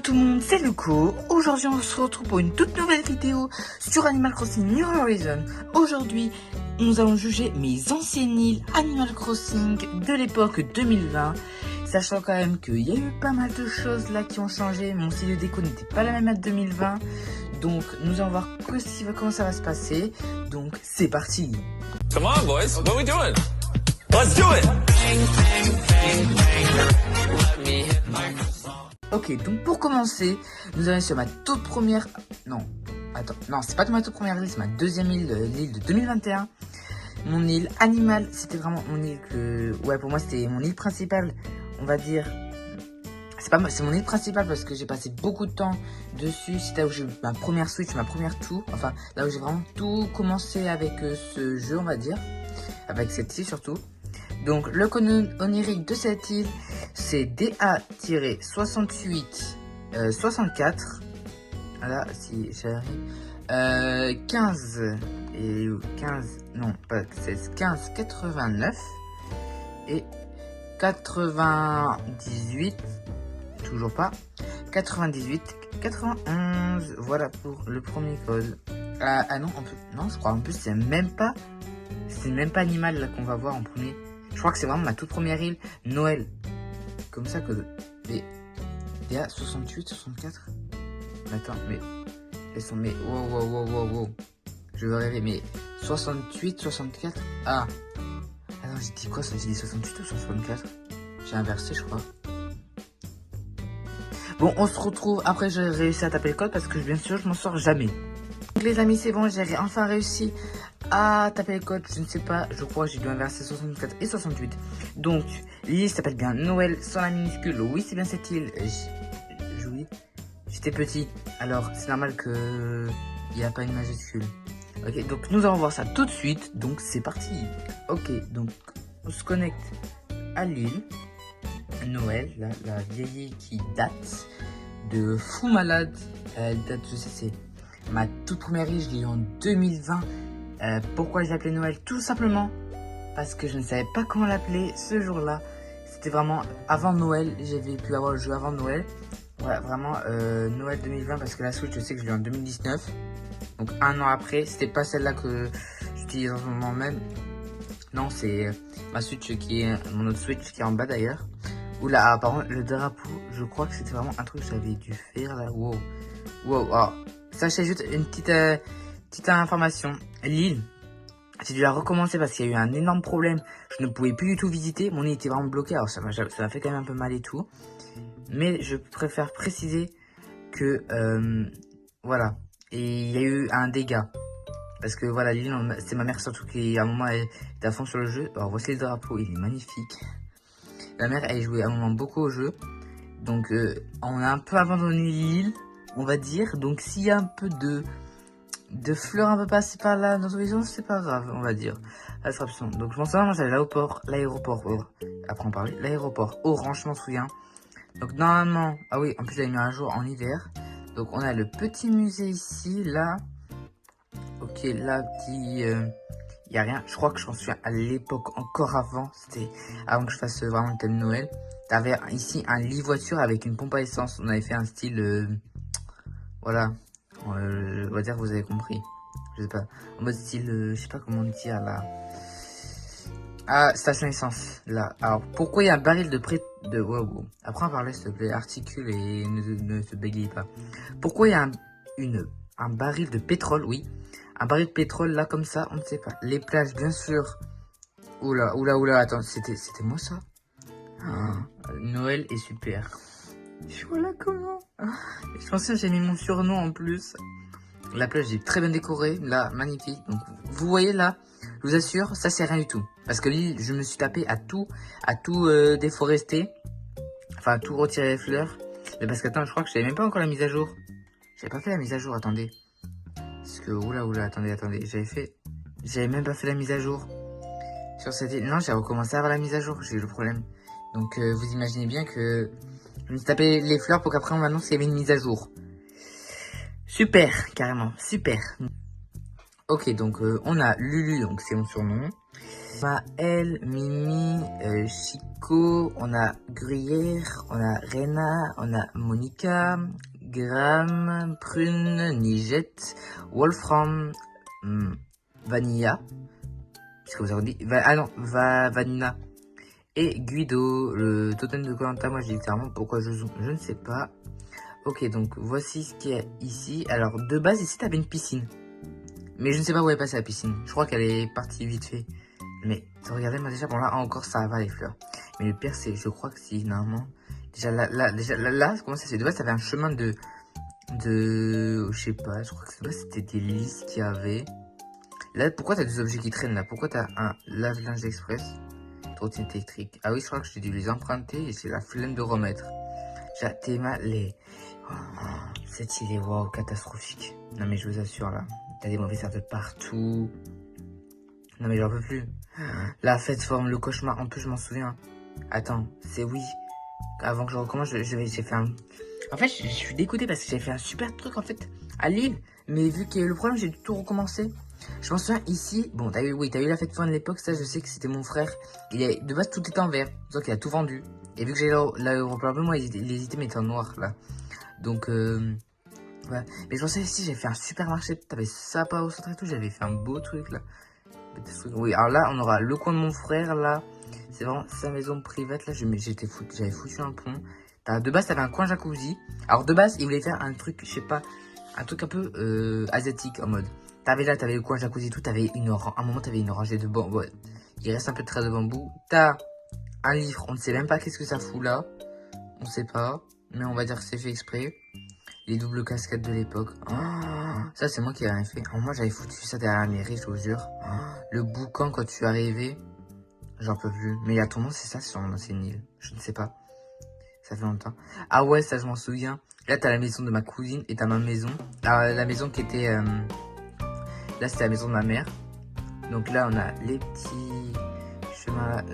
tout le monde, c'est Luco. Aujourd'hui, on se retrouve pour une toute nouvelle vidéo sur Animal Crossing New Horizons. Aujourd'hui, nous allons juger mes anciennes îles Animal Crossing de l'époque 2020. Sachant quand même qu'il y a eu pas mal de choses là qui ont changé. Mon style de déco n'était pas la même à 2020. Donc, nous allons voir comment ça va se passer. Donc, c'est parti. Come on, boys. What are we doing? Let's do it! Ok, donc pour commencer, nous allons sur ma toute première... Non, attends, non, c'est pas ma toute première île, c'est ma deuxième île, l'île de 2021. Mon île animale, c'était vraiment mon île que... Ouais, pour moi, c'était mon île principale, on va dire. C'est mon île principale parce que j'ai passé beaucoup de temps dessus. C'était là où j'ai eu ma première Switch, ma première tout. Enfin, là où j'ai vraiment tout commencé avec ce jeu, on va dire. Avec cette île surtout. Donc, le code onirique de cette île, c'est DA-68-64. Voilà, si j'arrive. 15 et 15, non, pas 16, 15, 89 et 98, toujours pas, 98, 91, voilà pour le premier code. Ah non, non, je crois en plus c'est même pas animal là qu'on va voir en premier. Je crois que c'est vraiment ma toute première île, Noël. Comme ça que... Mais... Il y a 68, 64. Attends, mais... Elles sont... Mais... Wow. Je veux rêver, mais... 68, 64... Ah. Attends, j'ai dit quoi ça? J'ai dit 68 ou 64? J'ai inversé, je crois. Bon, on se retrouve... Après, j'ai réussi à taper le code parce que, bien sûr, je m'en sors jamais. Donc, les amis, c'est bon, j'ai enfin réussi à taper le code, je ne sais pas, je crois que j'ai dû inverser 64 et 68. Donc, l'île s'appelle bien Noël sans la minuscule. Oui, c'est bien cette île. Oui, j'étais petit, alors c'est normal que il n'y a pas une majuscule. Ok, donc nous allons voir ça tout de suite. Donc, c'est parti. Ok, donc on se connecte à l'île Noël, la vieille île qui date de fou malade. Elle date, je sais, c'est ma toute première île, je l'ai eu en 2020. Pourquoi je l'appelais Noël? Tout simplement parce que je ne savais pas comment l'appeler ce jour-là. C'était vraiment avant Noël. J'avais pu avoir le jeu avant Noël. Voilà, vraiment Noël 2020 parce que la Switch, je sais que je l'ai eu en 2019. Donc un an après, c'était pas celle-là que j'utilise en ce moment même. Non, c'est ma Switch qui est mon autre Switch qui est en bas d'ailleurs. Oula, par contre, le drapeau, je crois que c'était vraiment un truc que j'avais dû faire là. Wow. Alors, sachez juste une petite information. L'île, j'ai dû la recommencer parce qu'il y a eu un énorme problème. Je ne pouvais plus du tout visiter. Mon île était vraiment bloqué. Alors ça m'a fait quand même un peu mal et tout. Mais je préfère préciser que voilà. Et il y a eu un dégât. Parce que voilà, l'île, c'est ma mère surtout qui à un moment elle était à fond sur le jeu. Alors voici le drapeau, il est magnifique. La mère elle jouait à un moment beaucoup au jeu. Donc on a un peu abandonné l'île, on va dire. Donc s'il y a un peu de fleurs un peu passées par là dans notre vision, c'est pas grave, on va dire. Attraction. Donc je pense vraiment j'avais l'aéroport, après on parlait, l'aéroport orange, je m'en souviens. Donc normalement, ah oui, en plus j'avais mis un jour en hiver. Donc on a le petit musée ici, là. Ok, là, petit... y a rien, je crois que je m'en souviens à l'époque, encore avant, c'était avant que je fasse vraiment le thème Noël. T'avais ici un lit voiture avec une pompe à essence, on avait fait un style, voilà. On va dire que vous avez compris. Je sais pas. En mode style, je sais pas comment dire là. Ah, station essence. Là. Alors, pourquoi il y a un baril de près de... Wow. Après, on parlait, s'il te plaît. Articule et ne se bégaye pas. Pourquoi il y a un baril de pétrole, oui. Un baril de pétrole là, comme ça, on ne sait pas. Les plages, bien sûr. Oula. Attends, c'était moi ça? Noël est super. Voilà comment. Je pensais que j'ai mis mon surnom en plus. La plage est très bien décorée, là, magnifique. Donc, vous voyez là, je vous assure, ça c'est rien du tout. Parce que l'île, je me suis tapé à tout déforester. Enfin, à tout retirer les fleurs. Mais parce que attends, je crois que j'avais même pas encore la mise à jour. J'avais pas fait la mise à jour, attendez. Parce que, oula, attendez. J'avais même pas fait la mise à jour. Sur cette île. Non, j'ai recommencé à avoir la mise à jour, j'ai eu le problème. Donc, vous imaginez bien que... Je me suis tapé les fleurs pour qu'après on m'annonce qu'il y avait une mise à jour. Super, carrément, super. Ok, donc on a Lulu, donc c'est mon surnom. Maël, Mimi, Chico, on a Gruyère, on a Rena, on a Monica, Graham, Prune, Nigette, Wolfram, Vanilla, puisque vous avez dit, Vanina, et Guido, le totem de Koh-Lanta. Moi j'ai littéralement pourquoi je zoome, je ne sais pas. Ok, donc voici ce qu'il y a ici. Alors de base ici t'avais une piscine, mais je ne sais pas où est passée la piscine. Je crois qu'elle est partie vite fait. Mais regardez moi déjà, bon là encore ça va les fleurs. Mais le pire c'est, je crois que si normalement, déjà là, comment ça se fait? De base t'avais un chemin de, je sais pas, je crois que de base c'était des listes qu'il y avait. Là pourquoi t'as des objets qui traînent là? Pourquoi t'as un lave-linge express? Trottinette électrique. Ah oui, je crois que j'ai dû les emprunter et c'est la flemme de remettre. J'ai mal les... Oh, cette île est wow, catastrophique. Non mais je vous assure là, t'as des mauvais airs de partout. Non mais j'en peux plus. La fête forme le cauchemar, en plus je m'en souviens. Attends, c'est oui. Avant que je recommence, j'ai fait un... En fait, je suis dégoûté parce que j'ai fait un super truc en fait à Lille. Mais vu que le problème, j'ai tout recommencé. Je m'en souviens ici, bon t'as eu, oui, t'as eu la fête foraine de l'époque, ça je sais que c'était mon frère. De base tout était en vert, donc il a tout vendu. Et vu que j'ai l'aéroport bleu, moi il hésitait mais était en noir là. Donc ouais. Mais je pensais ici, j'ai fait un supermarché, t'avais ça pas au centre et tout, j'avais fait un beau truc là. Oui, alors là on aura le coin de mon frère là. C'est vraiment sa maison privée là, j'avais foutu un pont. De base t'avais un coin jacuzzi. Alors de base il voulait faire un truc, je sais pas, un truc un peu asiatique en mode. T'avais le coin jacuzzi et tout, t'avais un moment t'avais une rangée de bambou. Ouais. Il reste un peu de traces de bambou. T'as un livre, on ne sait même pas qu'est-ce que ça fout là. On sait pas, mais on va dire que c'est fait exprès. Les doubles casquettes de l'époque. Oh, ça c'est moi qui ai rien fait. Oh, moi j'avais foutu ça derrière la mairie, je vous jure. Oh, le boucan quand tu es arrivé, j'en peux plus. Mais il y a ton nom, c'est ça, sur mon ancienne île. Je ne sais pas. Ça fait longtemps. Ah ouais, ça je m'en souviens. Là t'as la maison de ma cousine et t'as ma maison. La maison qui était... Là, c'était la maison de ma mère. Donc là, on a les petits chemins,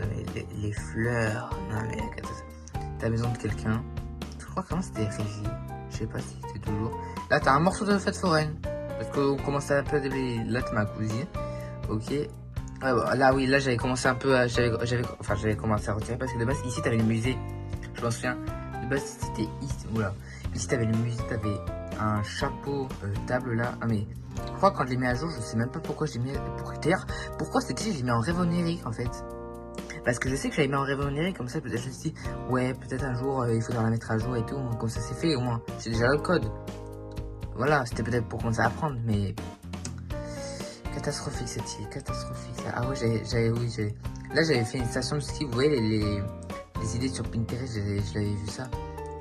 les fleurs. Non, mais la maison de quelqu'un. Je crois que c'était Régie. Je sais pas si c'était toujours. Là, t'as un morceau de fête foraine. Parce qu'on commençait un peu à développer. Là, t'as ma cousine. Ok. Là, oui, là, j'avais commencé un peu à. J'avais commencé à retirer parce que de base, ici, t'avais le musée. Je m'en souviens. De base, c'était ici. Oula. Ici, t'avais le musée. T'avais un chapeau table là. Ah, mais. Je crois que quand je l'ai mis à jour, je sais même pas pourquoi je l'ai mis. D'ailleurs, pourquoi c'était je l'ai mis en rêve onirique en fait. Parce que je sais que je l'avais mis en rêve onirique, comme ça peut-être je me suis dit, ouais, peut-être un jour il faudra la mettre à jour et tout. Comme ça c'est fait au moins. J'ai déjà le code. Voilà, c'était peut-être pour commencer à apprendre, mais. Catastrophique cette île, catastrophique. Ah ouais, là j'avais fait une station de ski, vous voyez les idées sur Pinterest, je l'avais vu ça.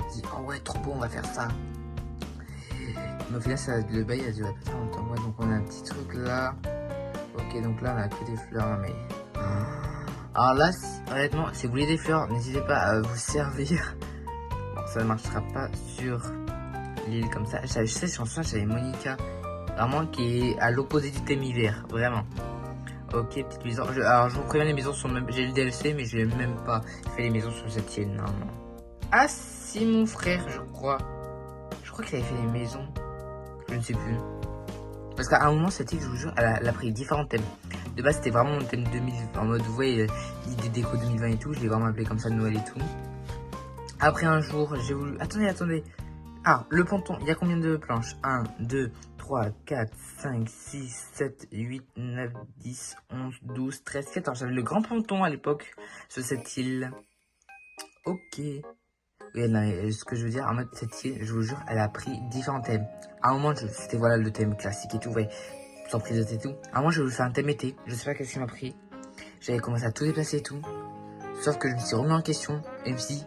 J'ai dit, oh ouais, trop beau, on va faire ça. Mais au final, le bail a duré pas très longtemps. Ouais, donc on a un petit truc là. Ok, donc là on a que des fleurs, mais. Alors là, honnêtement, si vous voulez des fleurs, n'hésitez pas à vous servir. Bon, ça ne marchera pas sur l'île comme ça. Je sais, je pense que j'avais Monica, vraiment qui est à l'opposé du thème hiver, vraiment. Ok, petite maison. Alors je vous préviens, les maisons sont même. J'ai le DLC, mais je n'ai même pas fait les maisons sur cette île, non. Ah, si, mon frère, je crois. Je crois qu'il avait fait les maisons. Je ne sais plus. Parce qu'à un moment, cette île, je vous jure, elle a pris différents thèmes. De base, c'était vraiment le thème 2000, en mode, vous voyez, l'idée déco 2020 et tout. Je l'ai vraiment appelé comme ça, Noël et tout. Après, un jour, j'ai voulu... Attendez. Ah, le ponton, il y a combien de planches? 1, 2, 3, 4, 5, 6, 7, 8, 9, 10, 11, 12, 13, 14. J'avais le grand ponton à l'époque sur cette île. Ok. Et non, ce que je veux dire, en mode, cette île, je vous jure, elle a pris différents thèmes. À un moment, c'était voilà le thème classique et tout, ouais, sans prise de tête et tout. À un moment, je voulais faire un thème été, je sais pas qu'est-ce qui m'a pris. J'avais commencé à tout déplacer et tout. Sauf que je me suis remis en question et je me suis dit,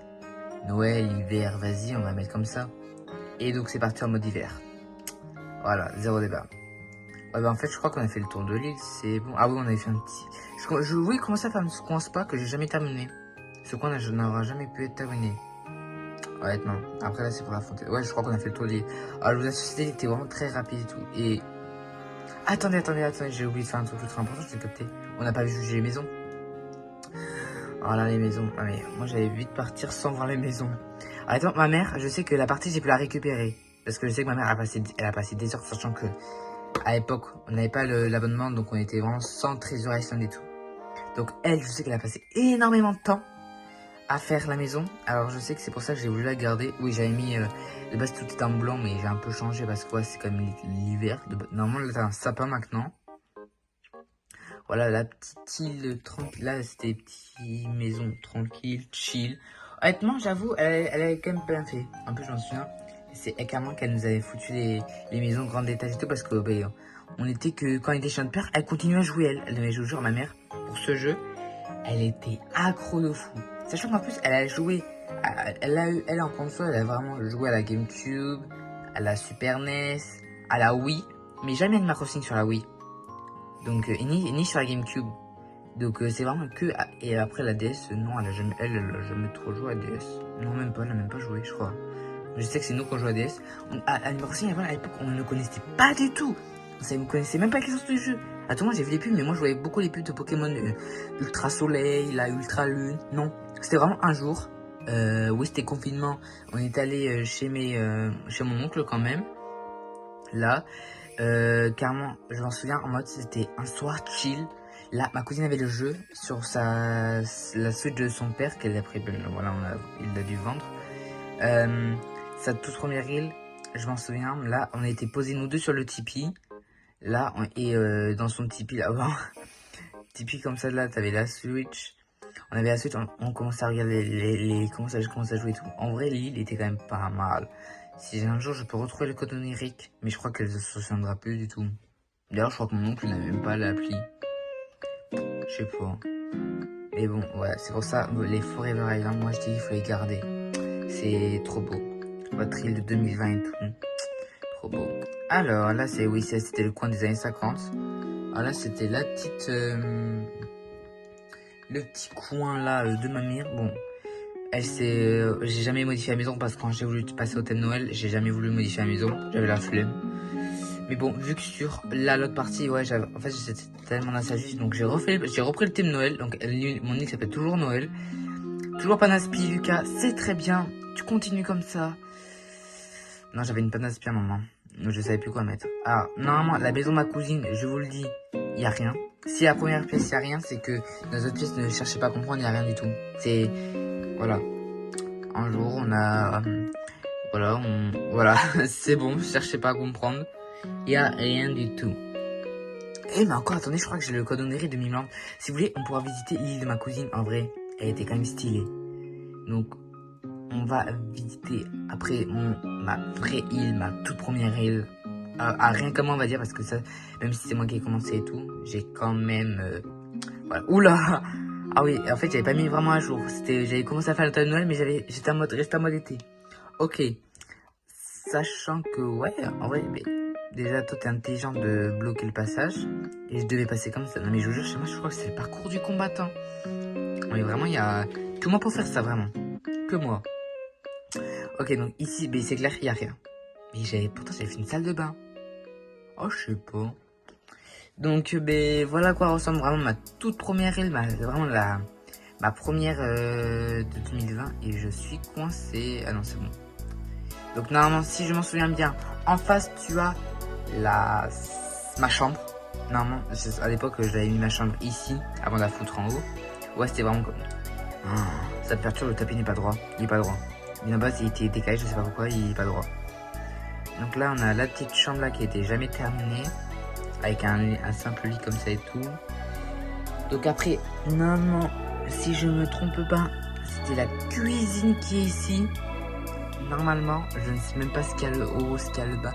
Noël, hiver, vas-y, on va mettre comme ça. Et donc, c'est parti en mode hiver. Voilà, zéro débat. Ouais, bah en fait, je crois qu'on a fait le tour de l'île, c'est bon. Ah oui, on avait fait un petit... Je voulais commencer à faire ce coin spa que j'ai jamais terminé. Ce coin n'aura jamais pu être terminé. Honnêtement, après là c'est pour la fontaine. Ouais, je crois qu'on a fait le tour de l'île. Alors je vous assure, c'était vraiment très rapide et tout. Et attendez, j'ai oublié de faire un truc ultra important, j'ai capté. On n'a pas jugé les maisons. Oh là, les maisons. Ah mais moi j'avais vite partir sans voir les maisons. Alors attends, ma mère, je sais que la partie j'ai pu la récupérer. Parce que je sais que ma mère elle a passé des heures, sachant que à l'époque on n'avait pas l'abonnement, donc on était vraiment sans trésorerie et tout. Donc elle, je sais qu'elle a passé énormément de temps à faire la maison. Alors je sais que c'est pour ça que j'ai voulu la garder. Oui, j'avais mis... de base, tout est en blanc, mais j'ai un peu changé parce que ouais, c'est comme l'hiver. Normalement, là, t'as un sapin maintenant. Voilà, la petite île tranquille. Là, c'était petite maison tranquille, chill. Honnêtement, j'avoue, elle avait quand même bien fait. En plus, je m'en souviens. C'est également qu'elle nous avait foutu les maisons grandes étages et tout parce que bah, on était que quand elle était chez notre père, elle continuait à jouer elle. Mais je vous jure, ma mère, pour ce jeu, elle était accro de fou. Sachant qu'en plus, elle a joué, elle en console, elle a vraiment joué à la GameCube, à la Super NES, à la Wii, mais jamais Animal Crossing sur la Wii. Donc, ni sur la GameCube. Donc, c'est vraiment que. Et après, la DS, non, elle a jamais trop joué à DS. Non, même pas, elle a même pas joué, je crois. Je sais que c'est nous qu'on joue à DS. À Animal Crossing, à l'époque, on ne connaissait pas du tout. On ne connaissait même pas les sortes du jeu. Attends, moi j'ai vu les pubs, mais moi je voyais beaucoup les pubs de Pokémon Ultra Soleil, la Ultra Lune. Non, c'était vraiment un jour. Oui, c'était confinement. On est allé chez mon oncle quand même. Là, carrément, je m'en souviens en mode c'était un soir chill. Là, ma cousine avait le jeu sur la Switch de son père qu'elle a pris. Voilà, il l'a dû vendre. Sa toute première île, je m'en souviens. Là, on a été posés nous deux sur le Tipeee. Là, dans son Tipeee là-bas. Tipeee comme ça, là, t'avais la Switch. On avait la Switch, on commençait à regarder comment ça commençait à jouer et tout. En vrai, l'île était quand même pas mal. Si un jour je peux retrouver le code onirique, mais je crois qu'elle ne se souviendra plus du tout. D'ailleurs, je crois que mon oncle n'avait même pas l'appli. Je sais pas. Mais bon, ouais, c'est pour ça, les Forever Island, moi je dis qu'il faut les garder. C'est trop beau. Votre île de 2020 et tout. Trop beau. Alors là, c'était le coin des années 50. Alors là, c'était la petite... le petit coin là de ma mère. Bon, j'ai jamais modifié la maison parce que quand j'ai voulu passer au thème Noël, j'ai jamais voulu modifier la maison. J'avais la flemme. Mais bon, vu que sur l'autre partie, ouais, en fait, j'étais tellement nostalgique, donc j'ai repris le thème Noël. Donc mon île s'appelle toujours Noël. Toujours pas d'inspi, Lucas. C'est très bien. Tu continues comme ça. Non, j'avais une panne d'inspi à un moment. Je savais plus quoi mettre. Ah, normalement, la maison de ma cousine, je vous le dis, il y a rien. Si la première pièce, il n'y a rien, c'est que dans les autres pièces, ne cherchez pas à comprendre, il n'y a rien du tout. C'est... Voilà. Un jour, on a... Voilà, c'est bon, cherchez pas à comprendre. Il n'y a rien du tout. Eh, mais encore, attendez, je crois que j'ai le code onirique de Mimland. Si vous voulez, on pourra visiter l'île de ma cousine. En vrai, elle était quand même stylée. Donc, on va visiter après ma vraie île, ma toute première île. Rien comme on va dire, parce que ça, même si c'est moi qui ai commencé et tout, j'ai quand même... voilà. Oula! Ah oui, en fait, j'avais pas mis vraiment à jour. J'avais commencé à faire le temps de Noël, mais j'étais resté en mode été. Ok. Sachant que, ouais, en vrai, mais, déjà, toi, t'es intelligent de bloquer le passage. Et je devais passer comme ça. Non, mais je vous jure, chez moi, je crois que c'est le parcours du combattant. Mais vraiment, il y a que moi pour faire ça, vraiment. Que moi. Ok, donc ici, c'est clair, il n'y a rien. Mais pourtant, j'avais fait une salle de bain. Oh, je sais pas. Donc, voilà à quoi ressemble vraiment ma toute première île. Vraiment ma première de 2020. Et je suis coincé. Ah non, c'est bon. Donc, normalement, si je m'en souviens bien, en face, tu as ma chambre. Normalement, à l'époque, j'avais mis ma chambre ici, avant de la foutre en haut. Ouais, c'était vraiment comme... ça te perturbe, le tapis n'est pas droit. Il est pas droit. Il en bas, il était décalé, je sais pas pourquoi, il est pas droit. Donc là, on a la petite chambre là qui était jamais terminée. Avec un simple lit comme ça et tout. Donc après, normalement, si je me trompe pas, c'était la cuisine qui est ici. Normalement, je ne sais même pas ce qu'il y a le haut, ce qu'il y a le bas.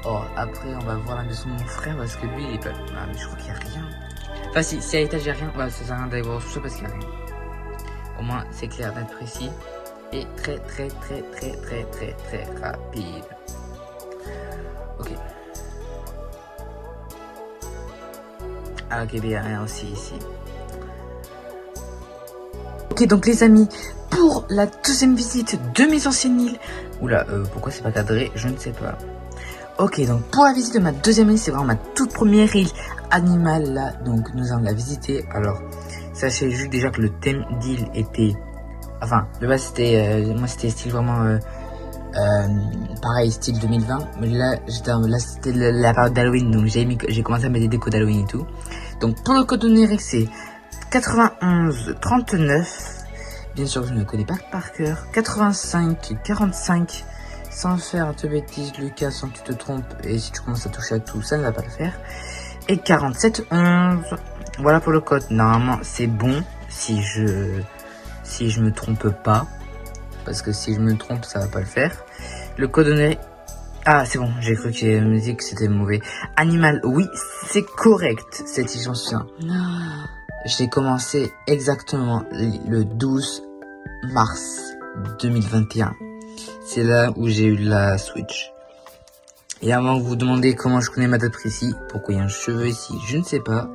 Oh, après, on va voir la maison de mon frère parce que lui, il est pas... Ah, mais je crois qu'il n'y a rien. Enfin, si à l'étage, il n'y a rien, ouais, ça sert à rien d'aller voir au sous-sol parce qu'il n'y a rien. Au moins, c'est clair, d'être précis. Et très rapide. Ok. Ah, ok, bien, rien aussi ici. Ok, donc les amis, pour la deuxième visite de mes anciennes îles. Oula, pourquoi c'est pas cadré? Je ne sais pas. Ok, donc pour la visite de ma deuxième île, c'est vraiment ma toute première île animale là. Donc nous allons la visiter. Alors, sachez juste déjà que le thème d'île était... Enfin, de base c'était... moi c'était style vraiment... pareil, style 2020. Mais là, c'était la période d'Halloween. Donc j'ai commencé à mettre des décos d'Halloween et tout. Donc pour le code onirique, c'est 91 39. Bien sûr, je ne connais pas par cœur. 85 45. Sans faire de bêtises, Lucas, sans que tu te trompes. Et si tu commences à toucher à tout, ça ne va pas le faire. Et 47 11. Voilà pour le code. Normalement, c'est bon si je me trompe pas. Parce que si je me trompe, ça va pas le faire. Le code donné. Ah, c'est bon, j'ai cru qu'il me dit que c'était mauvais. Animal, oui, c'est correct, cette échantillon. J'ai commencé exactement le 12 mars 2021. C'est là où j'ai eu la Switch. Et avant que vous demandez comment je connais ma date précise, pourquoi il y a un cheveu ici, je ne sais pas.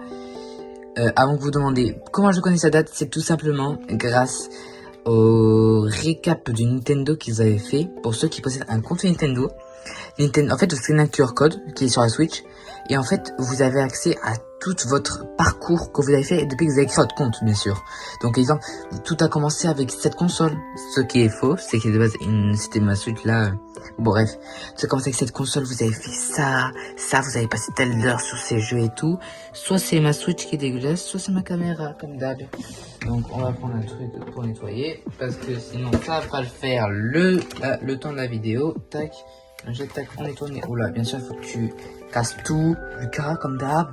Avant que vous demandez comment je connais sa date, c'est tout simplement grâce au récap du Nintendo qu'ils avaient fait pour ceux qui possèdent un compte Nintendo. En fait, c'est un QR code qui est sur la Switch. Et en fait, vous avez accès à tout votre parcours que vous avez fait depuis que vous avez créé votre compte, bien sûr. Donc, exemple, tout a commencé avec cette console. Ce qui est faux, c'est que de base, c'était ma Switch là. Bon, bref. Ça a commencé avec cette console, vous avez fait ça, vous avez passé telle heure sur ces jeux et tout. Soit c'est ma Switch qui est dégueulasse, soit c'est ma caméra, comme d'hab. Donc, on va prendre un truc pour nettoyer. Parce que sinon, ça va pas le faire le temps de la vidéo. Tac. Tac, on nettoie. Oula, bien sûr, il faut que tu casses tout, Lucas, comme d'hab.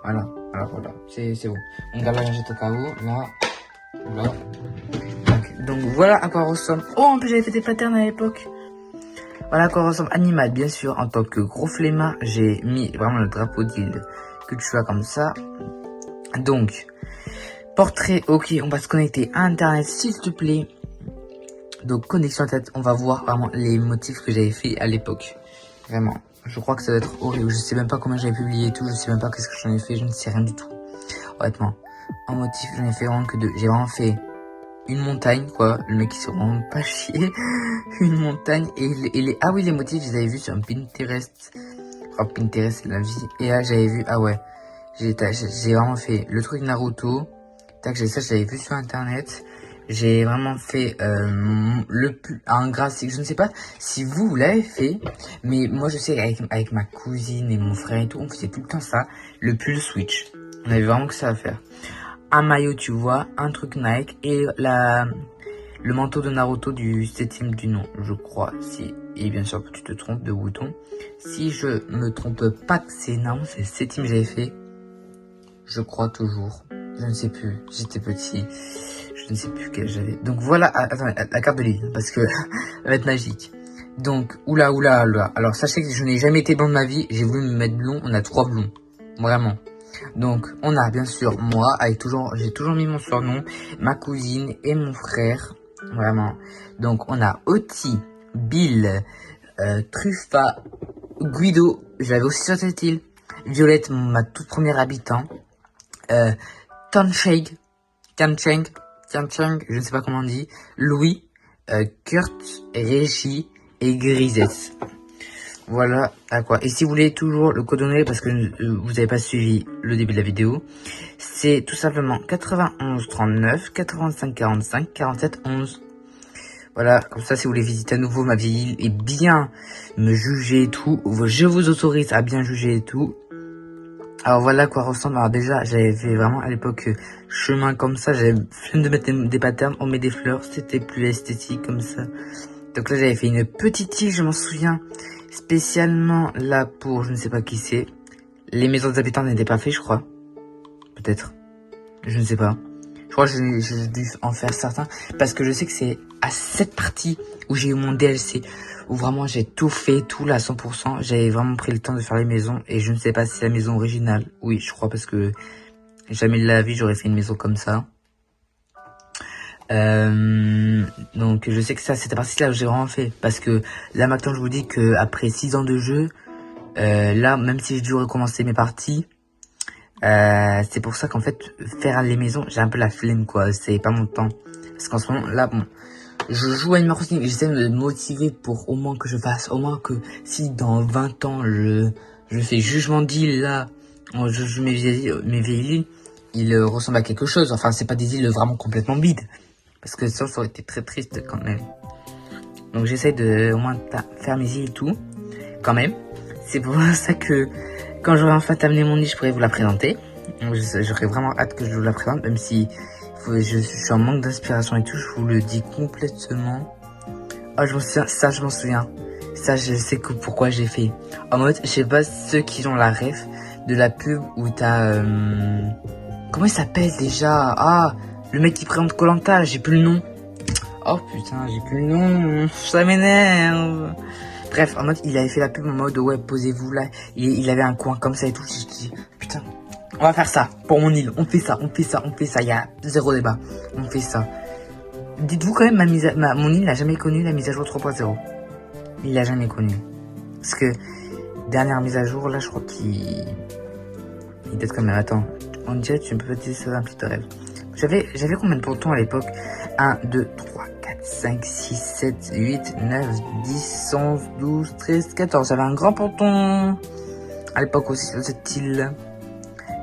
Voilà. C'est bon. On garde la lingette au cas où. Là. Donc, voilà à quoi ressemble. Oh, en plus, j'avais fait des patterns à l'époque. Voilà à quoi ressemble Animal, bien sûr. En tant que gros flemmard, j'ai mis vraiment le drapeau d'île que tu as comme ça. Donc, portrait, ok, on va se connecter à Internet, s'il te plaît. Donc, connexion à tête, on va voir vraiment les motifs que j'avais fait à l'époque. Vraiment. Je crois que ça va être horrible. Je sais même pas combien j'avais publié et tout. Je sais même pas qu'est-ce que j'en ai fait. Je ne sais rien du tout. Honnêtement. En motif, j'en ai fait vraiment que deux. J'ai vraiment fait une montagne, quoi. Le mec, il s'est vraiment pas chier. Une montagne. Ah oui, les motifs, je les avais vus sur un Pinterest. Enfin, Pinterest, c'est la vie. Et là, j'avais vu, ah ouais. J'ai vraiment fait le truc Naruto. Tac, ça, je l'avais vu sur Internet. J'ai vraiment fait un graphique. Je ne sais pas si vous l'avez fait, mais moi je sais avec ma cousine et mon frère et tout, on faisait tout le temps ça. Le pull Switch. On avait vraiment que ça à faire. Un maillot, tu vois, un truc Nike et le manteau de Naruto du 7ème du nom, je crois. Si, et bien sûr, tu te trompes de bouton. Si je me trompe pas que c'est le 7ème j'avais fait. Je crois toujours. Je ne sais plus. J'étais petit. Je ne sais plus quel j'avais. Donc voilà, attendez, la carte de l'île, parce que elle va être magique. Donc, oula. Alors, sachez que je n'ai jamais été blond de ma vie. J'ai voulu me mettre blond. On a 3 blonds. Vraiment. Donc, on a bien sûr moi, j'ai toujours mis mon surnom, ma cousine et mon frère. Vraiment. Donc, on a Oti, Bill, Truffa, Guido. J'avais aussi sur cette île. Violette, ma toute première habitant. Tancheng, je ne sais pas comment on dit, Louis, Kurt, Régie et Grisette. Voilà à quoi. Et si vous voulez toujours le code donné parce que vous n'avez pas suivi le début de la vidéo, c'est tout simplement 91 39 85 45 47 11. Voilà, comme ça si vous voulez visiter à nouveau ma ville et bien me juger et tout, je vous autorise à bien juger et tout. Alors voilà à quoi ressemble. Alors déjà, j'avais fait vraiment à l'époque chemin comme ça. J'avais flemme de mettre des patterns. On met des fleurs. C'était plus esthétique comme ça. Donc là, j'avais fait une petite île, je m'en souviens. Spécialement là pour, je ne sais pas qui c'est. Les maisons des habitants n'étaient pas faites, je crois. Peut-être. Je ne sais pas. Je crois que j'ai dû en faire certains. Parce que je sais que c'est à cette partie où j'ai eu mon DLC. Où vraiment j'ai tout fait, tout là à 100%. J'avais vraiment pris le temps de faire les maisons. Et je ne sais pas si c'est la maison originale. Oui, je crois parce que jamais de la vie j'aurais fait une maison comme ça. Donc je sais que ça c'était partie là où j'ai vraiment fait. Parce que là maintenant je vous dis que après 6 ans de jeu, là même si j'ai dû recommencer mes parties, c'est pour ça qu'en fait faire les maisons j'ai un peu la flemme quoi. C'est pas mon temps. Parce qu'en ce moment là bon, je joue à Animal Crossing et j'essaie de me motiver pour au moins que je fasse, au moins que si dans 20 ans je fais jugement d'île là, je joue mes vieilles îles, il ressemble à quelque chose. Enfin c'est pas des îles vraiment complètement vides. Parce que ça aurait été très triste quand même. Donc j'essaie de au moins faire mes îles et tout. Quand même. C'est pour ça que quand j'aurai enfin terminé mon île, je pourrais vous la présenter. J'aurais vraiment hâte que je vous la présente, même si je suis en manque d'inspiration et tout, je vous le dis complètement. Oh, je m'en souviens. Ça, je sais que pourquoi j'ai fait. En mode, je sais pas ceux qui ont la ref de la pub où t'as... comment il s'appelle déjà? Ah, le mec qui présente Koh-Lanta, j'ai plus le nom. Oh putain, j'ai plus le nom. Ça m'énerve. Bref, en mode, il avait fait la pub en mode, ouais, posez-vous là. Il avait un coin comme ça et tout. Je dis, putain, on va faire ça pour mon île. On fait ça. Il y a zéro débat. On fait ça. Dites-vous quand même, mon île n'a jamais connu la mise à jour 3.0. Il l'a jamais connu. Parce que, dernière mise à jour, là, je crois qu'il date quand même. Attends, on dirait que tu peux utiliser ça un petit rêve. J'avais combien de pontons à l'époque? 1, 2, 3, 4, 5, 6, 7, 8, 9, 10, 11, 12, 13, 14. J'avais un grand ponton à l'époque aussi sur cette île.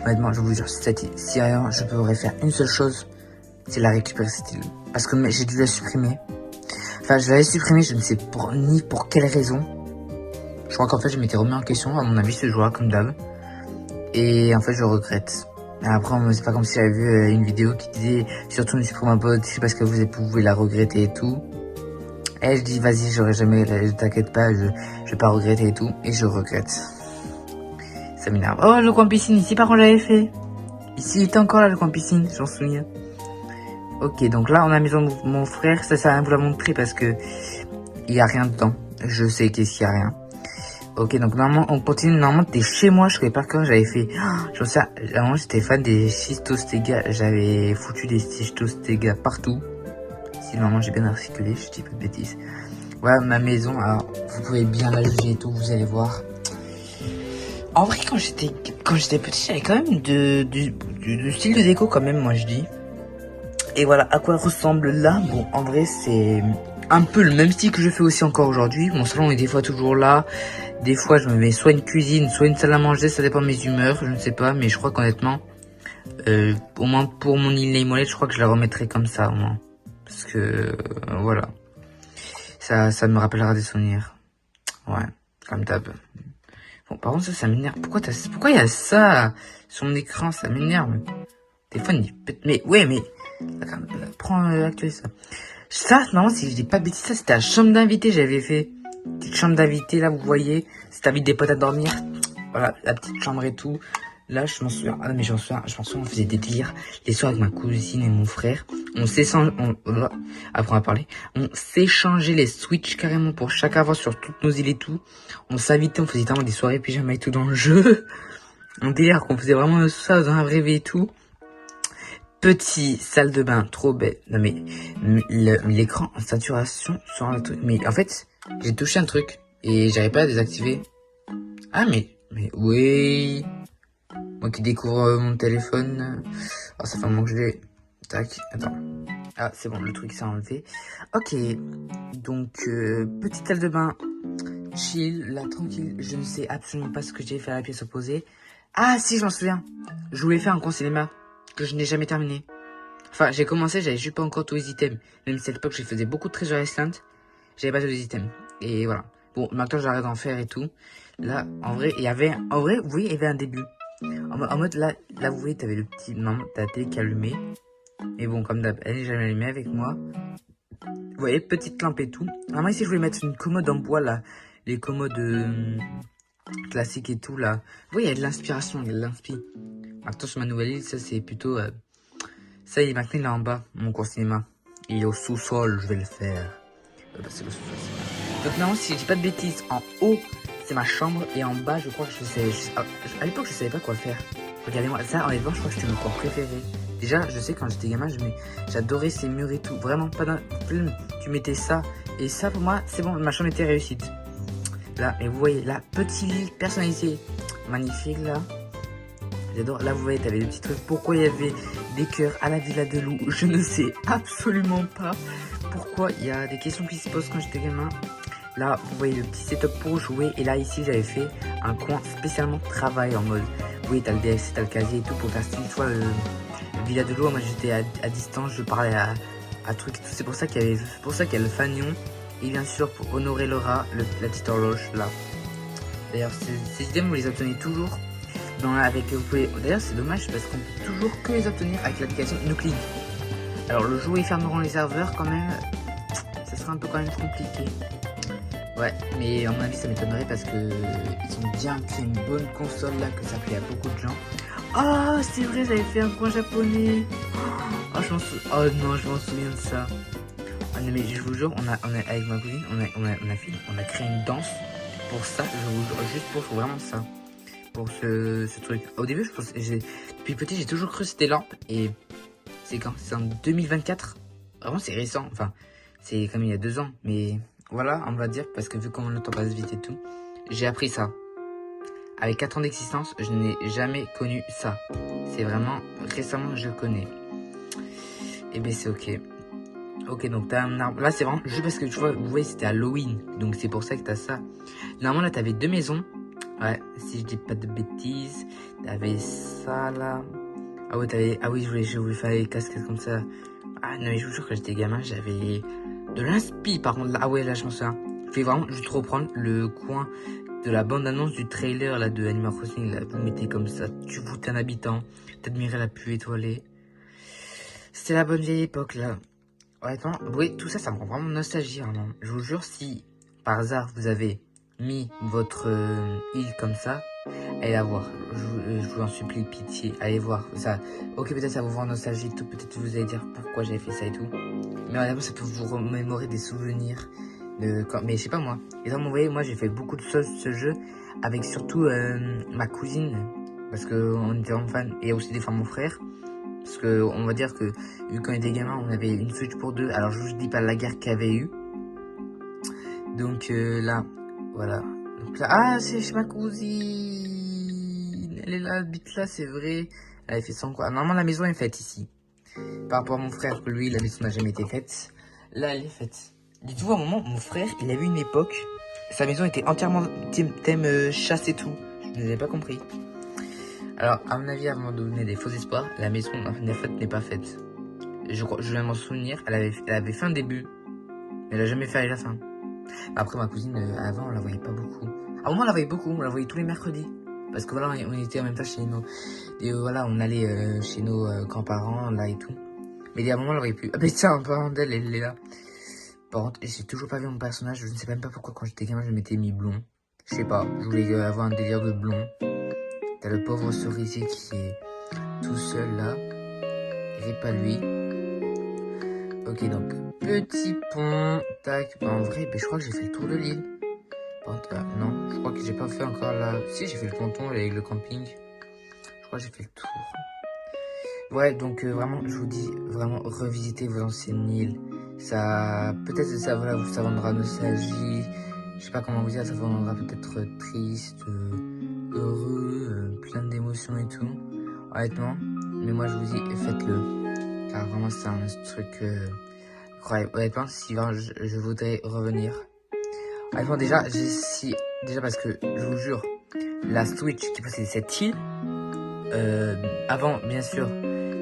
Honnêtement, je vous jure, si rien, je pourrais faire une seule chose, c'est la récupérer cette île. Parce que j'ai dû la supprimer. Enfin, je l'avais supprimée, je ne sais ni pour quelle raison. Je crois qu'en fait, je m'étais remis en question, à mon avis, ce jour-là, comme d'hab. Et en fait, je regrette. Après, c'est pas comme si j'avais vu une vidéo qui disait surtout ne supprimez pas votre parce que vous pouvez la regretter et tout. Et je dis vas-y, j'aurais jamais, t'inquiète pas, je vais pas regretter et tout. Et je regrette. Ça m'énerve. Oh, le coin piscine, ici par contre j'avais fait. Ici il était encore là le coin piscine, j'en souviens. Ok, donc là on a la maison de mon frère, ça sert à rien de vous la montrer parce que il y a rien dedans. Je sais qu'est-ce qu'il y a rien. Ok, donc normalement, on continue. Normalement, t'es chez moi, je savais pas quand j'avais fait. Je sais, avant, j'étais fan des Schistostega. J'avais foutu des Schistostega partout. Si normalement j'ai bien articulé, je dis pas de bêtises. Voilà ma maison. Alors, vous pouvez bien la juger et tout, vous allez voir. En vrai, quand j'étais petit, j'avais quand même du style de déco quand même, moi je dis. Et voilà à quoi ressemble là. Bon, en vrai, c'est un peu le même style que je fais aussi encore aujourd'hui. Mon salon est des fois toujours là. Des fois, je me mets soit une cuisine, soit une salle à manger. Ça dépend de mes humeurs, je ne sais pas. Mais je crois qu'honnêtement, au moins pour mon île et molette, je crois que je la remettrai comme ça au moins. Parce que, voilà. Ça me rappellera des souvenirs. Ouais, comme d'hab. Bon, par contre, ça m'énerve. Pourquoi il y a ça sur mon écran? Ça m'énerve. Téléphone, il pète. Mais, ouais, mais... Prends actualise ça. Ça, normalement, si je dis pas de bêtises, ça, c'était la chambre d'invité, j'avais fait. Petite chambre d'invité, là, vous voyez. Si t'invites des potes à dormir. Voilà, la petite chambre et tout. Là, je m'en souviens. Ah, mais je m'en souviens, on faisait des délires. Les soirs avec ma cousine et mon frère. Après, on va parler. On s'échangeait les Switch carrément pour chaque avoir sur toutes nos îles et tout. On s'invitait, on faisait tellement des soirées pyjama et tout dans le jeu. Un délire qu'on faisait vraiment ça dans un vrai et tout. Petit salle de bain, trop bête. Non mais l'écran en saturation sur un truc. Mais en fait, j'ai touché un truc et j'arrive pas à désactiver. Ah mais oui. Moi qui découvre mon téléphone. Oh, ça fait un moment que je l'ai. Tac, attends. Ah c'est bon, le truc s'est enlevé. Ok, donc petite salle de bain, chill, là tranquille. Je ne sais absolument pas ce que j'ai fait à la pièce opposée. Ah si, je m'en souviens. Je voulais faire un coin cinéma que je n'ai jamais terminé. Enfin, j'ai commencé, j'avais juste pas encore tous les items. Même si à l'époque, je faisais beaucoup de Treasure Island, j'avais pas tous les items. Et voilà. Bon, maintenant, j'arrête d'en faire et tout. Là, en vrai, vous voyez, il y avait un début. En mode, là, vous voyez, t'avais le petit, non, ta télé qui allumait. Et bon, comme d'hab, elle est jamais allumée avec moi. Vous voyez, petite lampe et tout. Vraiment, ici, je voulais mettre une commode en bois, là. Les commodes, classiques et tout, là. Vous voyez, il y a de l'inspiration, il y a de l'inspi. Maintenant, sur ma nouvelle île, ça, c'est plutôt... ça, maintenant, il est en bas, mon cours cinéma. Il est au sous-sol, je vais le faire. C'est le sous-sol. Donc, non, si je dis pas de bêtises, en haut, c'est ma chambre. Et en bas, je crois que je sais... à l'époque, je savais pas quoi faire. Regardez-moi, ça, honnêtement, je crois que c'était mon coin préféré. Déjà, je sais, quand j'étais gamin, j'adorais ces murs et tout. Vraiment, pas d'un... Tu mettais ça. Et ça, pour moi, c'est bon, ma chambre était réussite. Là, et vous voyez, là, petit lit personnalisé. Magnifique, là. J'adore. Là, vous voyez, t'avais des petits trucs. Pourquoi il y avait des cœurs à la Villa de Loup? Je ne sais absolument pas pourquoi. Il y a des questions qui se posent quand j'étais gamin. Là, vous voyez le petit setup pour jouer. Et là, ici, j'avais fait un coin spécialement travail en mode. Vous voyez, t'as le DSC, t'as le casier et tout pour faire style. Soit le Villa de Loup. Moi, j'étais à distance. Je parlais à trucs et tout. C'est pour ça qu'il y a le fanion. Et bien sûr, pour honorer le rat, la petite horloge là. D'ailleurs, ces items, vous les obtenez toujours Non, avec, vous pouvez... D'ailleurs, c'est dommage parce qu'on peut toujours que les obtenir avec l'application Nuclink. Alors, le jour où ils fermeront les serveurs, quand même, ça sera un peu quand même compliqué. Ouais, mais à mon avis, ça m'étonnerait parce que ils ont bien créé une bonne console là, que ça plaît à beaucoup de gens. Oh, c'est vrai, j'avais fait un coin japonais. Oh, oh non, je m'en souviens de ça. Ah non, mais je vous jure, on a avec ma cousine, on a créé une danse pour ça, je vous jure, juste pour vraiment ça. Pour ce truc. Au début, je pense, depuis petit, j'ai toujours cru que c'était lent. Et c'est quand? C'est en 2024. Vraiment, c'est récent. Enfin, c'est comme il y a 2 ans. Mais voilà, on va dire, parce que vu comment le temps passe vite et tout, j'ai appris ça. Avec 4 ans d'existence, je n'ai jamais connu ça. C'est vraiment récemment que je le connais. Et ben c'est ok. Ok, donc t'as un arbre. Là, c'est vraiment juste parce que tu vois, vous voyez, c'était Halloween. Donc c'est pour ça que t'as ça. Normalement, là, t'avais 2 maisons. Ouais, si je dis pas de bêtises. T'avais ça là. Ah ouais, t'avais. Ah oui, je voulais faire les casquettes comme ça. Ah non, mais je vous jure, quand j'étais gamin, j'avais de l'inspi par contre. Ah ouais, là, je m'en souviens. Je vais vraiment juste reprendre le coin de la bande-annonce du trailer là de Animal Crossing. Là, vous mettez comme ça, tu voûtes un habitant, t'admirais la pluie étoilée. C'était la bonne vieille époque là. Honnêtement, oui, tout ça, ça me rend vraiment nostalgie. Vraiment. Je vous jure, si par hasard vous avez mis votre île comme ça, allez la voir. Je vous en supplie, pitié, allez voir ça. Ok, peut-être ça vous rend nostalgie et tout. Peut-être vous allez dire pourquoi j'avais fait ça et tout. Mais honnêtement, ça peut vous remémorer des souvenirs. Mais je sais pas moi. Et donc, vous voyez, moi j'ai fait beaucoup de choses ce jeu avec surtout ma cousine parce que on était vraiment fan et aussi des fois mon frère parce que on va dire que vu qu'on était gamins, on avait une Switch pour 2. Alors je vous dis pas la guerre qu'il y avait eu. Donc là, voilà. Donc là, ah c'est chez ma cousine. Elle est là, habite là, c'est vrai. Elle avait fait son quoi. Normalement la maison est faite ici. Par rapport à mon frère, que lui la maison n'a jamais été faite. Là elle est faite. Dites-vous, à un moment, mon frère, il avait une époque, sa maison était entièrement thème chasse et tout. Je ne l'avais pas compris. Alors, à mon avis, avant de donner des faux espoirs, la maison en fait n'est pas faite. Je vais m'en souvenir, elle avait fait un début, mais elle a jamais fait la fin. Après, ma cousine, avant, on la voyait pas beaucoup. À un moment, on la voyait beaucoup, on la voyait tous les mercredis. Parce que voilà, on était en même temps chez nous. Et voilà, on allait chez nos grands-parents, là et tout. Mais à un moment, on la voyait plus. Ah, mais tiens, un parent d'elle, elle est là. Par contre, j'ai toujours pas vu mon personnage, je ne sais même pas pourquoi quand j'étais gamin je m'étais mis blond. Je sais pas, je voulais avoir un délire de blond. T'as le pauvre cerisier qui est tout seul là. Et pas lui. Ok, donc petit pont, tac. Bah, en vrai, je crois que j'ai fait le tour de l'île. Par contre, non, je crois que j'ai pas fait encore là. Si, j'ai fait le ponton avec le camping. Je crois que j'ai fait le tour. Ouais, donc vraiment, je vous dis, vraiment, revisitez vos anciennes îles. Ça, peut-être ça, voilà, ça rendra nostalgie. Je sais pas comment vous dire, ça vous rendra peut-être triste, heureux, plein d'émotions et tout. Honnêtement, mais moi je vous dis, faites-le. Car vraiment, c'est un truc incroyable. Honnêtement, si vraiment, je voudrais revenir. Honnêtement, déjà parce que, je vous jure, la Switch qui possédait cette île, avant, bien sûr,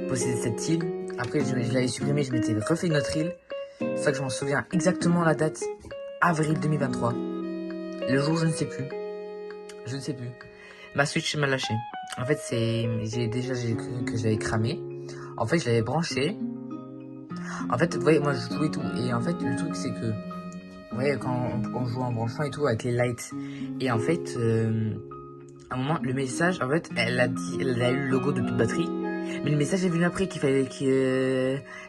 possédait cette île. Après, je l'avais supprimée, je m'étais refait une autre île. C'est ça que je m'en souviens exactement la date. Avril 2023. Le jour, je ne sais plus. Je ne sais plus. Ma Switch m'a lâché. En fait, j'ai cru que je l'avais cramé. En fait, je l'avais branché. En fait, vous voyez, moi, je jouais tout. Et en fait, le truc, c'est que... Vous voyez, quand on joue en branchant et tout, avec les lights. Et en fait, à un moment, le message, en fait, elle a eu le logo de toute batterie. Mais le message est venu après qu'il fallait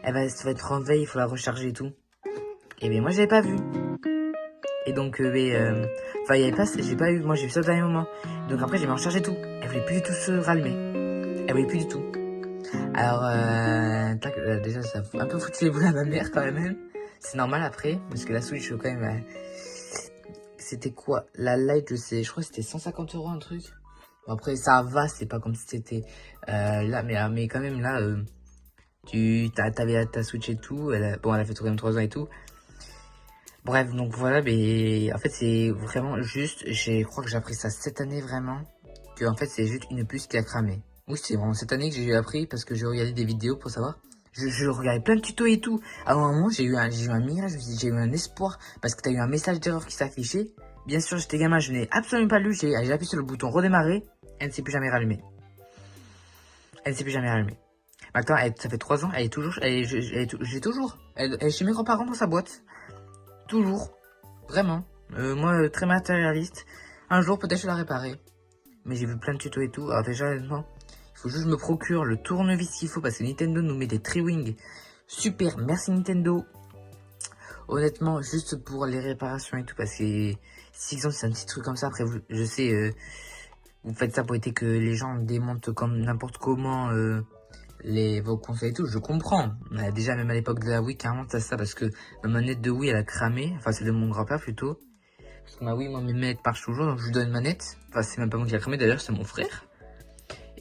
ça va être en veille, il faut la recharger et tout. Et bien moi j'avais pas vu. Et donc enfin il y avait pas, j'ai pas eu, moi j'ai vu ça au dernier moment. Donc après j'ai mis en charge et tout. Elle voulait plus du tout se rallumer. Elle voulait plus du tout. Alors déjà ça a un peu foutu les boules à ma mère quand même. C'est normal après, parce que la Switch quand même c'était quoi? La Lite je crois que c'était 150 € un truc. Bon, après ça va, c'est pas comme si c'était là, mais quand même là t'avais ta Switch et tout, elle a fait quand même 3 ans et tout. Bref, donc voilà, mais en fait c'est vraiment juste, je crois que j'ai appris ça cette année vraiment, que en fait c'est juste une puce qui a cramé. Oui, c'est vraiment cette année que j'ai appris parce que j'ai regardé des vidéos pour savoir. Je regardais plein de tutos et tout. À un moment j'ai eu un mirage, j'ai eu un espoir parce que t'as eu un message d'erreur qui s'affichait. Bien sûr, j'étais gamin, je n'ai absolument pas lu, j'ai appuyé sur le bouton redémarrer. elle ne s'est plus jamais rallumée. Elle ne s'est plus jamais rallumée. Maintenant, ça fait 3 ans, elle est toujours, j'ai toujours. Elle est chez mes grands-parents dans sa boîte. Toujours. Vraiment. Moi, très matérialiste. Un jour, peut-être je la réparer. Mais j'ai vu plein de tutos et tout. Alors déjà, honnêtement, il faut juste me procurer le tournevis qu'il faut parce que Nintendo nous met des Tri-Wing. Super, merci Nintendo. Honnêtement, juste pour les réparations et tout, parce que si exemple c'est un petit truc comme ça, après je sais, vous faites ça pour éviter que les gens démontent comme n'importe comment vos consoles et tout, je comprends. Déjà même à l'époque de la Wii, carrément t'as ça, parce que ma manette de Wii elle a cramé, enfin c'est de mon grand-père plutôt. Parce que ma Wii, moi mes manettes marchent toujours, donc je lui donne une manette. Enfin c'est même pas moi qui a cramé d'ailleurs, c'est mon frère.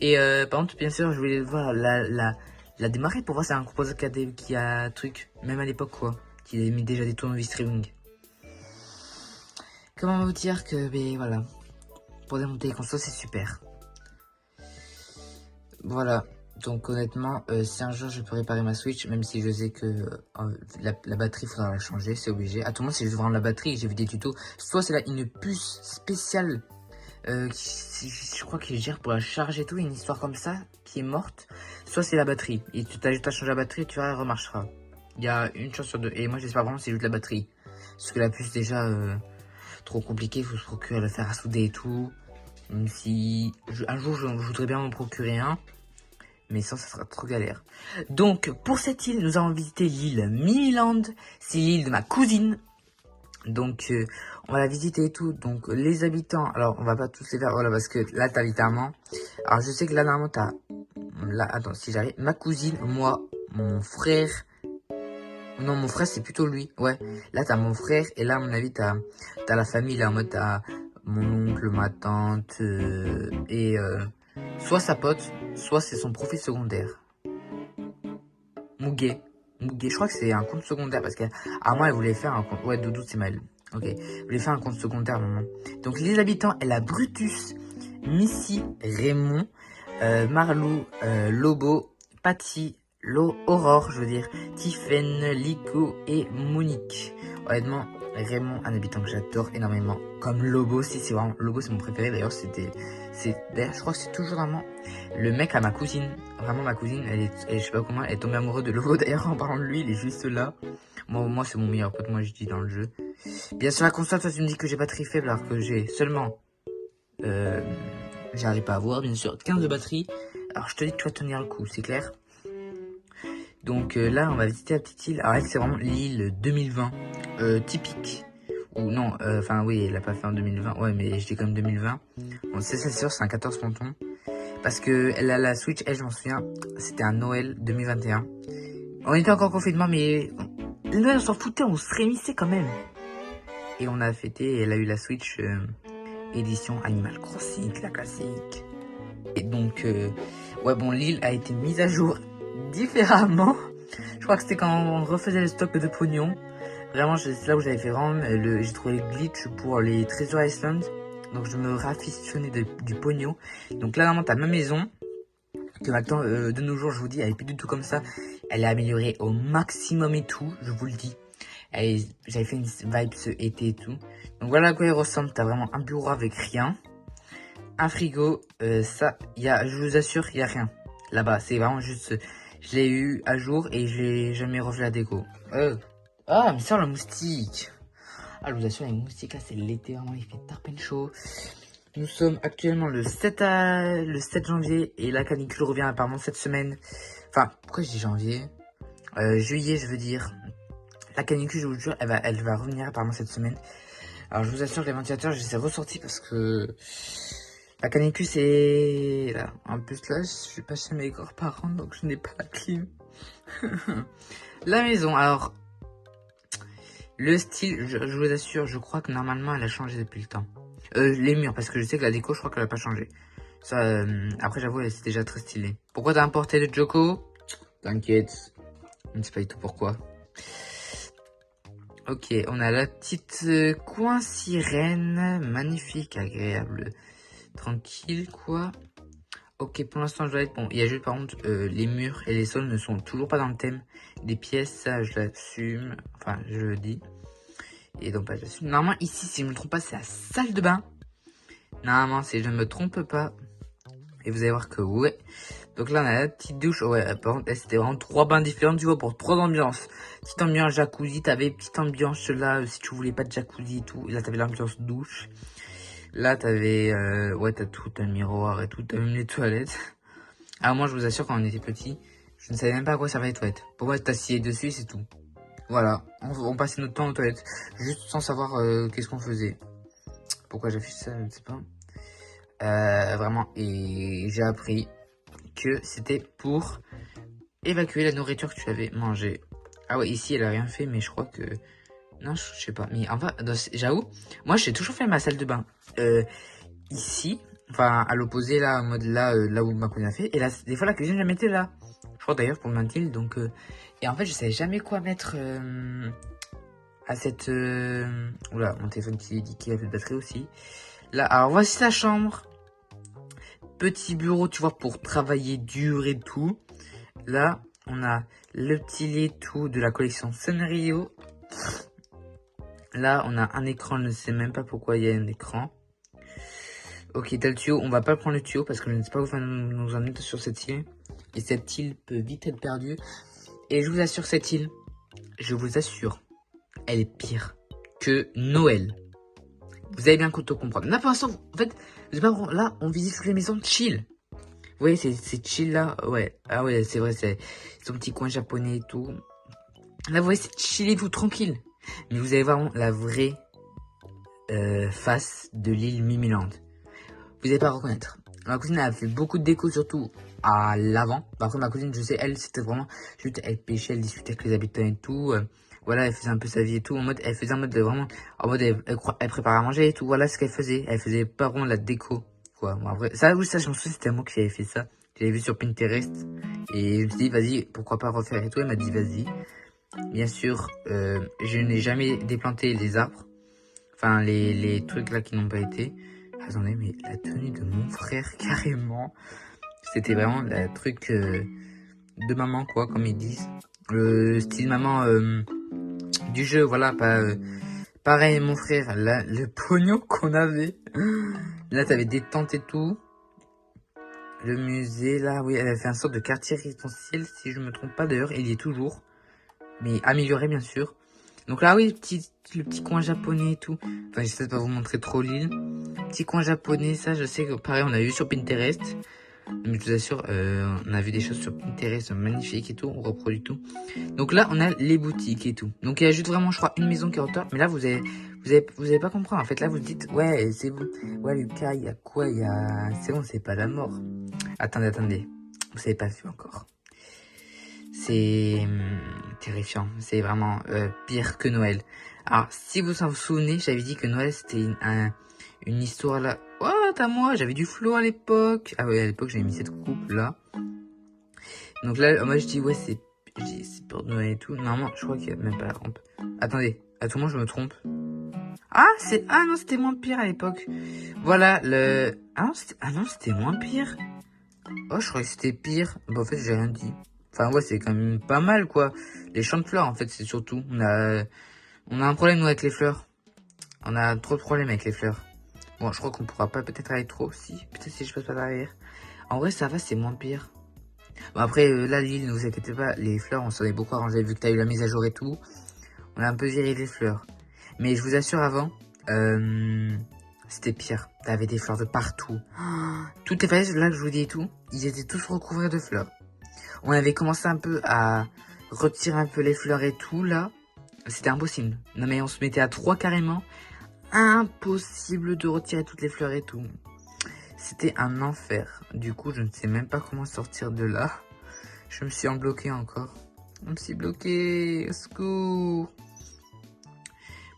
Et par contre, bien sûr, je voulais voir la démarrer pour voir si c'est un composant qui a truc, même à l'époque quoi. Qui avait mis déjà des tournevis Tri-Wing. Comment vous dire que, ben voilà, pour démonter les consoles, c'est super. Voilà, donc honnêtement, si un jour je peux réparer ma Switch, même si je sais que la batterie, il faudra la changer, c'est obligé. À tout moment, si je veux rendre la batterie, j'ai vu des tutos, soit c'est là une puce spéciale, je crois qu'il gère pour la charger et tout, une histoire comme ça, qui est morte, soit c'est la batterie. Et tu t'ajoutes à changer la batterie et tu verras, elle remarchera. Il y a une chance sur 2. Et moi, j'espère vraiment que c'est juste la batterie. Parce que la puce, déjà, trop compliqué. Il faut se procurer, le fer à souder et tout. Même si un jour, je voudrais bien m'en procurer un. Mais ça sera trop galère. Donc, pour cette île, nous avons visité l'île Mimiland. C'est l'île de ma cousine. Donc, on va la visiter et tout. Donc, les habitants. Alors, on va pas tous les faire. Voilà, parce que là, t'as littéralement. Alors, je sais que là, normalement, t'as. Là, attends, si j'arrive. Ma cousine, moi, mon frère. Non, mon frère, c'est plutôt lui. Ouais. Là, t'as mon frère. Et là, à mon avis, t'as la famille. Là, en mode, t'as mon oncle, ma tante. Soit sa pote, soit c'est son profil secondaire. Muguet. Je crois que c'est un compte secondaire. Parce qu'à moi, elle voulait faire un compte. Ouais, Doudou, c'est mal. Ok. Elle voulait faire un compte secondaire, maman. Donc, les habitants, elle a Brutus, Missy, Raymond, Marlou, Lobo, Patty, Aurore, je veux dire, Tiffen, Lico et Monique. Honnêtement, Raymond, un habitant que j'adore énormément. Comme Lobo, si c'est vraiment, Lobo c'est mon préféré d'ailleurs, d'ailleurs je crois que c'est toujours vraiment le mec à ma cousine. Vraiment ma cousine, je sais pas comment, elle est tombée amoureuse de Lobo d'ailleurs en parlant de lui, il est juste là. Moi c'est mon meilleur pote, moi je dis dans le jeu. Bien sûr la console, toi tu me dis que j'ai batterie faible alors que j'ai seulement, j'arrive pas à voir bien sûr, 15 de batterie. Alors je te dis que tu vas tenir le coup, c'est clair. Donc là, on va visiter la petite île. Alors elle, c'est vraiment l'île 2020, typique. Ou non, enfin oui, elle l'a pas fait en 2020. Ouais, mais je dis comme 2020. Bon, c'est sûr, c'est un 14 pontons. Parce que elle a la Switch, elle, je m'en souviens, c'était un Noël 2021. On était encore en confinement, mais le Noël, on s'en foutait, on se réunissait quand même. Et on a fêté, et elle a eu la Switch édition Animal Crossing, la classique. Et donc, ouais, bon, l'île a été mise à jour différemment. Je crois que c'était quand on refaisait le stock de pognon. Vraiment, c'est là où j'avais fait vraiment j'ai trouvé le glitch pour les Treasure Island. Donc je me rafistonnais du pognon. Donc là, vraiment, t'as ma maison. Que maintenant, de nos jours, je vous dis, elle est plus du tout comme ça. Elle est améliorée au maximum et tout, je vous le dis. J'avais fait une vibe ce été et tout. Donc voilà à quoi elle ressemble. T'as vraiment un bureau avec rien. Un frigo, ça, je vous assure, il n'y a rien. Là-bas, c'est vraiment juste... Je l'ai eu à jour et j'ai jamais refait la déco. Ah, mais ça, le moustique. Ah, je vous assure, les moustiques, là, c'est l'été, vraiment, il fait tarpin chaud. Nous sommes actuellement le 7 janvier et la canicule revient apparemment cette semaine. Enfin, pourquoi je dis janvier juillet, je veux dire. La canicule, je vous jure, elle va revenir apparemment cette semaine. Alors, je vous assure que les ventilateurs, je les ai ressortis parce que... La canicule, c'est... Là. En plus, là, je suis pas chez mes grands-parents, donc je n'ai pas la clim. La maison, alors... Le style, je vous assure, je crois que normalement, elle a changé depuis le temps. Les murs, parce que je sais que la déco, je crois qu'elle a pas changé. Ça, après, j'avoue, c'est déjà très stylé. Pourquoi t'as importé le Joko? T'inquiète. Je ne sais pas du tout pourquoi. Ok, on a la petite coin sirène. Magnifique, agréable. Tranquille, quoi. Ok, pour l'instant, je dois être bon. Il y a juste, par contre, les murs et les sols ne sont toujours pas dans le thème des pièces. Ça, je l'assume. Enfin, je le dis. Et donc, bah, j'assume. Normalement, ici, si je ne me trompe pas, c'est la salle de bain. Normalement, si je ne me trompe pas. Et vous allez voir que ouais. Donc là, on a la petite douche. Ouais, par contre, c'était vraiment 3 bains différents, tu vois, pour 3 ambiances. Petite ambiance jacuzzi, t'avais petite ambiance là, si tu voulais pas de jacuzzi et tout. Et là, t'avais l'ambiance douche. Là, t'avais, ouais, t'as tout, t'as le miroir et tout, t'as même les toilettes. Alors moi, je vous assure, quand on était petit, je ne savais même pas à quoi servaient les toilettes. Pour moi, t'asseyais dessus, c'est tout. Voilà, on passait notre temps aux toilettes, juste sans savoir qu'est-ce qu'on faisait. Pourquoi j'ai fait ça, je ne sais pas. Vraiment, et j'ai appris que c'était pour évacuer la nourriture que tu avais mangée. Ah ouais, ici, elle a rien fait, mais je crois que... Non, je sais pas. Mais enfin, j'avoue, moi, j'ai toujours fait ma salle de bain. Ici, enfin, à l'opposé, là, en mode là, là où ma cousine a fait. Et là, des fois, la cuisine, je la mettais là. Je crois d'ailleurs pour Mathilde, donc... Et en fait, je savais jamais quoi mettre à cette... Oula, mon téléphone qui dit qu'il a plus de batterie aussi. Là, alors voici la chambre. Petit bureau, tu vois, pour travailler dur et tout. Là, on a le petit lit tout de la collection Sanrio. Là, on a un écran, je ne sais même pas pourquoi il y a un écran. Ok, t'as le tuyau, on va pas prendre le tuyau parce que je ne sais pas où va nous emmener sur cette île. Et cette île peut vite être perdue. Et je vous assure, cette île, je vous assure, elle est pire que Noël. Vous avez bien tout comprendre. Là, pour l'instant, en fait, là, on visite toutes les maisons chill. Vous voyez, c'est chill là. Ouais, ah ouais, c'est vrai, c'est son petit coin japonais et tout. Là, vous voyez, c'est chill et tout, tranquille. Mais vous allez voir la vraie face de l'île Mimiland. Vous n'allez pas reconnaître. Ma cousine a fait beaucoup de déco, surtout à l'avant. Par contre, ma cousine, je sais, elle, c'était vraiment juste, elle pêchait, elle discutait avec les habitants et tout. Voilà, elle faisait un peu sa vie et tout. En mode, elle faisait en mode vraiment, en mode, elle préparait à manger et tout. Voilà ce qu'elle faisait. Elle faisait pas vraiment la déco, quoi. Bon, après, ça, oui, ça, je me souviens, c'était moi qui avais fait ça. J'avais vu sur Pinterest. Et je me suis dit, vas-y, pourquoi pas refaire et tout. Elle m'a dit, vas-y. Bien sûr, je n'ai jamais déplanté les arbres. Enfin, les trucs là qui n'ont pas été. Attendez, mais la tenue de mon frère, carrément. C'était vraiment le truc de maman, quoi, comme ils disent. Le style maman du jeu, voilà, pas... pareil, mon frère, là, le pognon qu'on avait. Là, t'avais des tentes et tout. Le musée, là, oui, elle a fait un sorte de quartier résidentiel, si je me trompe pas d'ailleurs, il y est toujours. Mais amélioré, bien sûr. Donc là, oui, le petit coin japonais et tout. Enfin, j'essaie de pas vous montrer trop l'île. Petit coin japonais, ça, je sais que pareil, on a vu sur Pinterest. Mais je vous assure, on a vu des choses sur Pinterest magnifiques et tout, on reproduit tout. Donc là, on a les boutiques et tout. Donc il y a juste vraiment, je crois, une maison qui est en retard. Mais là, vous allez pas comprendre. En fait, là, vous dites, ouais, c'est bon. Ouais, Lucas, il y a quoi? C'est bon, c'est pas la mort. Attendez. Vous savez pas vu encore. C'est terrifiant. C'est vraiment pire que Noël. Alors, si vous vous souvenez, j'avais dit que Noël, c'était une histoire là. Oh, à moi, j'avais du flow à l'époque. Ah ouais, à l'époque, j'avais mis cette coupe là. Donc là, moi, je dis, ouais, c'est pour Noël et tout. Normalement, je crois qu'il y a même pas la rampe. Attendez, à tout moment, je me trompe. Ah, non, c'était moins pire à l'époque. Voilà, Ah non, c'était moins pire. Oh, je croyais que c'était pire. Bah, en fait, j'ai rien dit. Enfin, ouais, c'est quand même pas mal, quoi. Les champs de fleurs, en fait, c'est surtout. On a un problème, nous, avec les fleurs. On a trop de problèmes avec les fleurs. Bon, je crois qu'on pourra pas peut-être aller trop, si. Peut-être si je passe pas derrière. En vrai, ça va, c'est moins pire. Bon, après, là, l'île, ne vous inquiétez pas. Les fleurs, on s'en est beaucoup arrangé, vu que t'as eu la mise à jour et tout. On a un peu viré les fleurs. Mais je vous assure, avant, c'était pire. T'avais des fleurs de partout. Toutes les falaises, là, que je vous dis et tout, ils étaient tous recouverts de fleurs. On avait commencé un peu à retirer un peu les fleurs et tout, là. C'était impossible. Non, mais on se mettait à 3 carrément. Impossible de retirer toutes les fleurs et tout. C'était un enfer. Du coup, je ne sais même pas comment sortir de là. Je me suis embloqué encore. Je me suis bloqué. Au secours.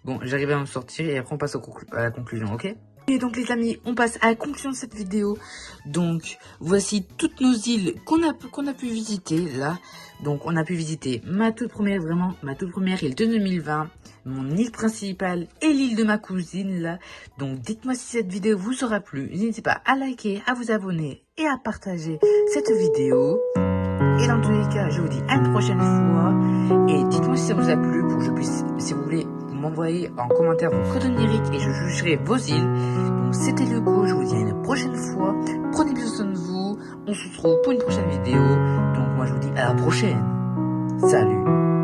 Bon, j'arrive à me sortir et après on passe à la conclusion, ok? Et donc les amis, on passe à la conclusion de cette vidéo. Donc, voici toutes nos îles qu'on a pu visiter là. Donc, on a pu visiter ma toute première île de 2020. Mon île principale et l'île de ma cousine là. Donc, dites-moi si cette vidéo vous aura plu. N'hésitez pas à liker, à vous abonner et à partager cette vidéo. Et dans tous les cas, je vous dis à une prochaine fois. Et dites-moi si ça vous a plu pour que je puisse, si vous voulez, m'envoyer en commentaire vos codes numériques et je jugerai vos îles. Donc c'était Lugo, je vous dis à une prochaine fois. Prenez bien soin de vous. On se retrouve pour une prochaine vidéo. Donc moi je vous dis à la prochaine. Salut.